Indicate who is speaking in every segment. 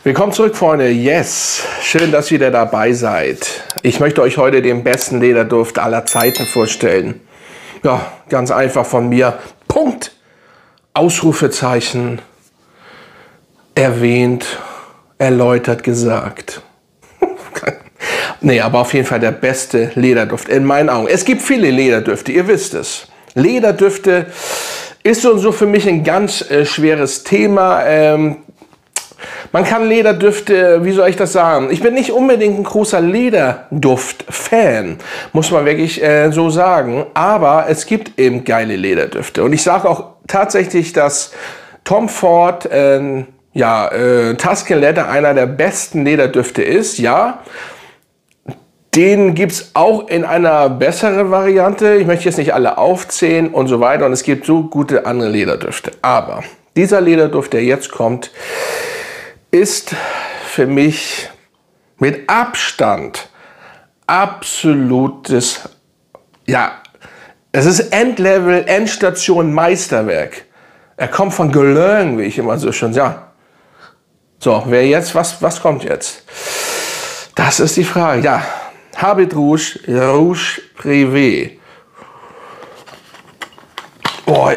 Speaker 1: Willkommen zurück, Freunde. Yes, schön, dass ihr wieder dabei seid. Ich möchte euch heute den besten Lederduft aller Zeiten vorstellen. Ja, ganz einfach von mir. Punkt. Ausrufezeichen. Erwähnt, erläutert, gesagt. Nee, aber auf jeden Fall der beste Lederduft in meinen Augen. Es gibt viele Lederdüfte, ihr wisst es. Lederdüfte ist so für mich ein ganz schweres Thema. Man kann Lederdüfte, wie soll ich das sagen? Ich bin nicht unbedingt ein großer Lederduft-Fan, muss man wirklich so sagen. Aber es gibt eben geile Lederdüfte. Und ich sage auch tatsächlich, dass Tom Ford, Tuscan Leather einer der besten Lederdüfte ist, ja. Den gibt es auch in einer besseren Variante. Ich möchte jetzt nicht alle aufzählen und so weiter. Und es gibt so gute andere Lederdüfte. Aber dieser Lederduft, der jetzt kommt, ist für mich mit Abstand absolutes, es ist Endlevel, Endstation, Meisterwerk. Er kommt von Guerlain, wie ich immer so schon sage. So, was kommt jetzt? Das ist die Frage. Ja, Habit Rouge, Rouge Privé. Oh,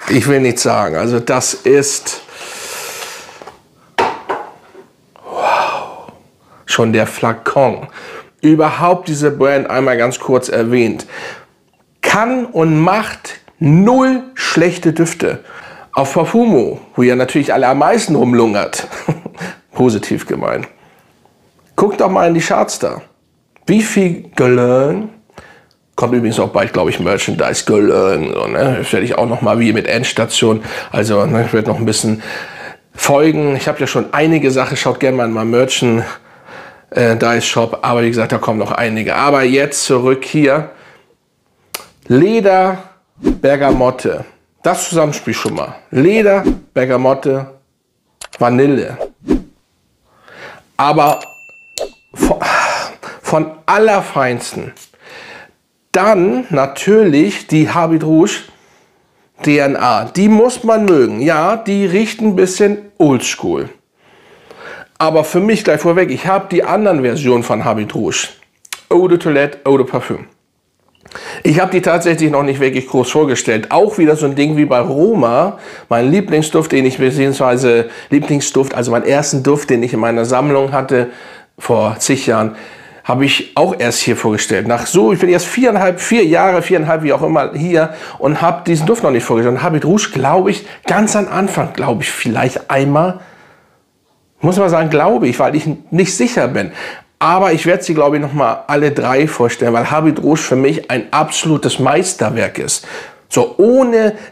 Speaker 1: ich will nichts sagen. Also das ist schon der Flakon. Überhaupt diese Brand einmal ganz kurz erwähnt. Kann und macht null schlechte Düfte. Auf Parfumo, wo ihr natürlich alle am meisten rumlungert. Positiv gemeint. Guckt doch mal in die Charts da. Wie viel Guerlain, kommt übrigens auch bald, glaube ich, Merchandise Guerlain. So, ne? Das werde ich auch noch mal wie mit Endstation. Also ich werde noch ein bisschen folgen. Ich habe ja schon einige Sachen. Schaut gerne mal in meinen Merchandise Shop. Aber wie gesagt, da kommen noch einige. Aber jetzt zurück hier. Leder, Bergamotte. Das Zusammenspiel schon mal. Leder, Bergamotte, Vanille. Aber von allerfeinsten. Dann natürlich die Habit Rouge DNA. Die muss man mögen. Ja, die riecht ein bisschen oldschool. Aber für mich gleich vorweg, ich habe die anderen Versionen von Habit Rouge. Eau de Toilette, Eau de Parfum. Ich habe die tatsächlich noch nicht wirklich groß vorgestellt. Auch wieder so ein Ding wie bei Roma. Mein Lieblingsduft, also meinen ersten Duft, den ich in meiner Sammlung hatte, vor zig Jahren, habe ich auch erst hier vorgestellt. Ich bin erst 4 Jahre, wie auch immer, hier und habe diesen Duft noch nicht vorgestellt. Und Habit Rouge, glaube ich, ganz am Anfang, vielleicht einmal, muss man sagen, glaube ich, weil ich nicht sicher bin. Aber ich werde sie, glaube ich, noch mal alle 3 vorstellen, weil Habit Rouge für mich ein absolutes Meisterwerk ist. So,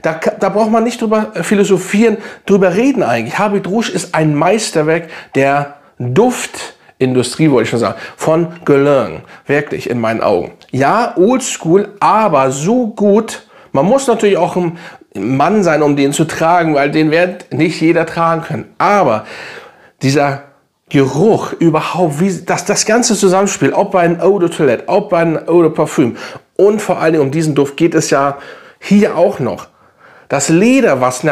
Speaker 1: da braucht man nicht drüber philosophieren, drüber reden eigentlich. Habit Rouge ist ein Meisterwerk der Duftindustrie, wollte ich schon sagen, von Guerlain. Wirklich, in meinen Augen. Ja, oldschool, aber so gut. Man muss natürlich auch ein Mann sein, um den zu tragen, weil den wird nicht jeder tragen können. Aber dieser Geruch überhaupt, wie das ganze Zusammenspiel, ob bei einem Eau de Toilette, ob bei einem Eau de Parfum und vor allem um diesen Duft geht es ja hier auch noch. Das Leder, was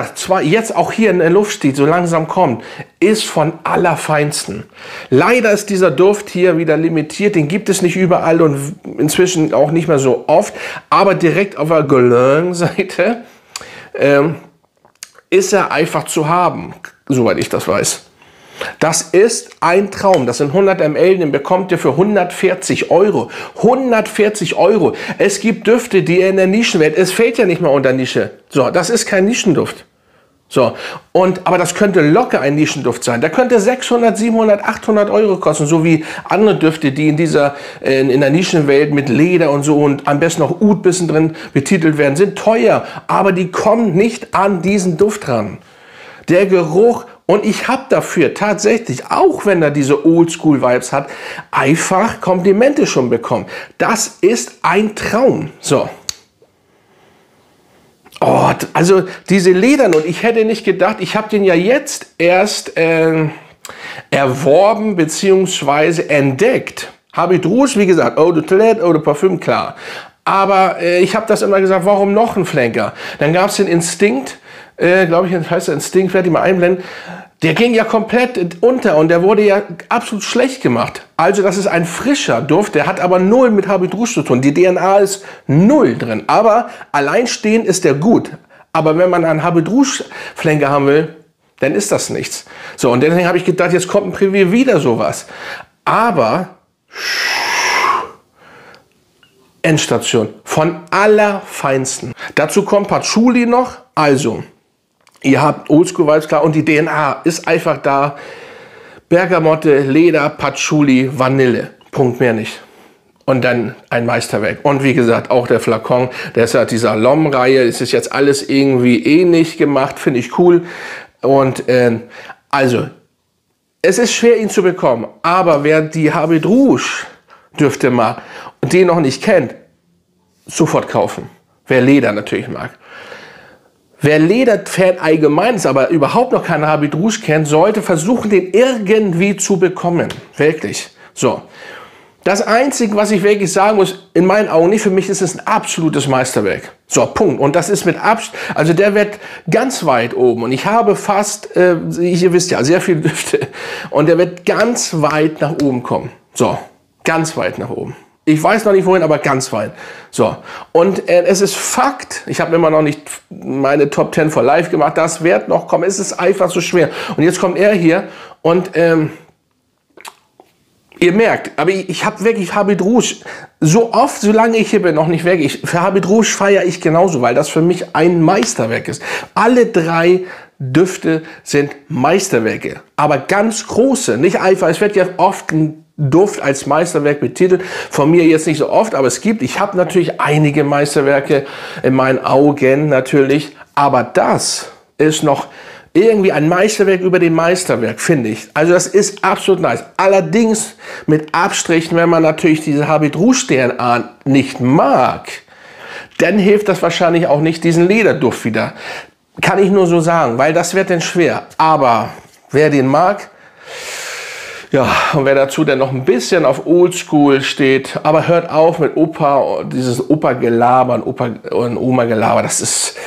Speaker 1: jetzt auch hier in der Luft steht, so langsam kommt, ist von allerfeinsten. Leider ist dieser Duft hier wieder limitiert, den gibt es nicht überall und inzwischen auch nicht mehr so oft, aber direkt auf der Guerlain-Seite ist er einfach zu haben, soweit ich das weiß. Das ist ein Traum. Das sind 100 ml, den bekommt ihr für 140 Euro. 140 Euro. Es gibt Düfte, die in der Nischenwelt, es fällt ja nicht mehr unter Nische. So, das ist kein Nischenduft. So, aber das könnte locker ein Nischenduft sein. Der könnte 600, 700, 800 Euro kosten, so wie andere Düfte, die in der Nischenwelt mit Leder und so und am besten noch Oud-Bissen drin betitelt werden, sind teuer, aber die kommen nicht an diesen Duft ran. Der Geruch. Und ich habe dafür tatsächlich, auch wenn er diese Oldschool-Vibes hat, einfach Komplimente schon bekommen. Das ist ein Traum. So. Oh, also diese Ledern, und ich hätte nicht gedacht, ich habe den ja jetzt erst erworben bzw. entdeckt. Habit Rouge, wie gesagt, Eau de Toilette, Eau de Parfum, klar. Aber ich habe das immer gesagt, warum noch ein Flanker? Dann gab es den Instinkt, glaube ich, heißt der Instinkt, werde ich mal einblenden. Der ging ja komplett unter und der wurde ja absolut schlecht gemacht. Also das ist ein frischer Duft, der hat aber null mit Habit Rouge zu tun. Die DNA ist null drin, aber alleinstehend ist der gut. Aber wenn man einen Habit Rouge Flanker haben will, dann ist das nichts. So, und deswegen habe ich gedacht, jetzt kommt ein Privé wieder sowas. Aber Endstation von allerfeinsten. Dazu kommt Patchouli noch, also ihr habt Oldschool Vibes klar und die DNA ist einfach da. Bergamotte, Leder, Patchouli, Vanille. Punkt, mehr nicht. Und dann ein Meisterwerk. Und wie gesagt, auch der Flakon, der ist ja dieser Lom-Reihe. Es ist jetzt alles irgendwie ähnlich gemacht, finde ich cool. Und also, es ist schwer, ihn zu bekommen. Aber wer die Habit Rouge Düfte mag und den noch nicht kennt, sofort kaufen. Wer Leder natürlich mag. Wer Leder-Fan allgemein ist, aber überhaupt noch keinen Habit Rouge kennt, sollte versuchen, den irgendwie zu bekommen. Wirklich. So. Das Einzige, was ich wirklich sagen muss, in meinen Augen nicht, für mich ist es ein absolutes Meisterwerk. So, Punkt. Und das ist mit Abstand, also der wird ganz weit oben. Und ich habe fast, ihr wisst ja, sehr viele Düfte. Und der wird ganz weit nach oben kommen. So, ganz weit nach oben. Ich weiß noch nicht wohin, aber ganz weit. So, und es ist Fakt, ich habe immer noch nicht meine Top 10 for Life gemacht, das wird noch kommen, es ist einfach so schwer. Und jetzt kommt er hier und ihr merkt, aber ich habe wirklich Habit Rouge so oft, solange ich hier bin, noch nicht weg. Für Habit Rouge feiere ich genauso, weil das für mich ein Meisterwerk ist. Alle drei Düfte sind Meisterwerke, aber ganz große, nicht einfach, es wird ja oft ein Duft als Meisterwerk betitelt. Von mir jetzt nicht so oft, aber es gibt. Ich habe natürlich einige Meisterwerke in meinen Augen natürlich. Aber das ist noch irgendwie ein Meisterwerk über dem Meisterwerk, finde ich. Also das ist absolut nice. Allerdings mit Abstrichen, wenn man natürlich diese Habit Rouge DNA nicht mag, dann hilft das wahrscheinlich auch nicht, diesen Lederduft wieder. Kann ich nur so sagen, weil das wird dann schwer. Aber wer den mag, ja, und wer dazu dann noch ein bisschen auf Oldschool steht, aber hört auf mit Opa, dieses Opa-Gelaber und Oma-Gelaber, das ist,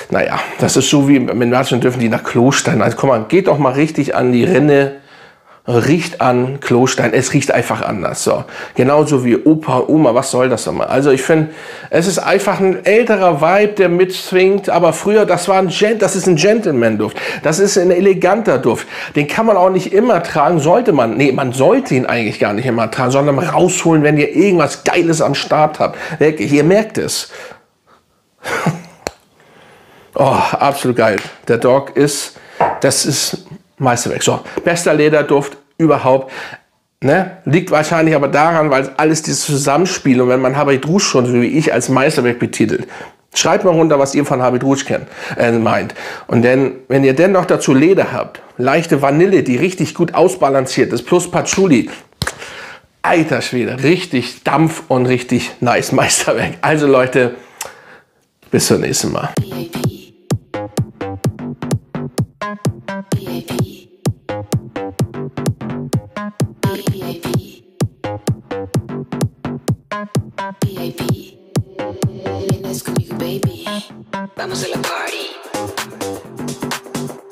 Speaker 1: naja, das ist so wie mit manchen Düften, die nach Klostein, also komm mal, geht doch mal richtig an die Rinne, riecht an Klostein, es riecht einfach anders, so. Genauso wie Opa, Oma, was soll das nochmal? Also ich finde, es ist einfach ein älterer Vibe, der mitzwingt, aber früher, das ist ein Gentleman-Duft, das ist ein eleganter Duft, den kann man auch nicht immer tragen, man sollte ihn eigentlich gar nicht immer tragen, sondern mal rausholen, wenn ihr irgendwas Geiles am Start habt, wirklich, ihr merkt es. Oh, absolut geil, der Dog das ist Meisterwerk. So, bester Lederduft überhaupt. Ne? Liegt wahrscheinlich aber daran, weil alles dieses Zusammenspiel und wenn man Habit Rouge schon, so wie ich, als Meisterwerk betitelt. Schreibt mal runter, was ihr von Habit Rouge meint. Und dann, wenn ihr dann noch dazu Leder habt, leichte Vanille, die richtig gut ausbalanciert ist, plus Patchouli, alter Schwede, richtig Dampf und richtig nice Meisterwerk. Also Leute, bis zum nächsten Mal.
Speaker 2: Vamos a la party.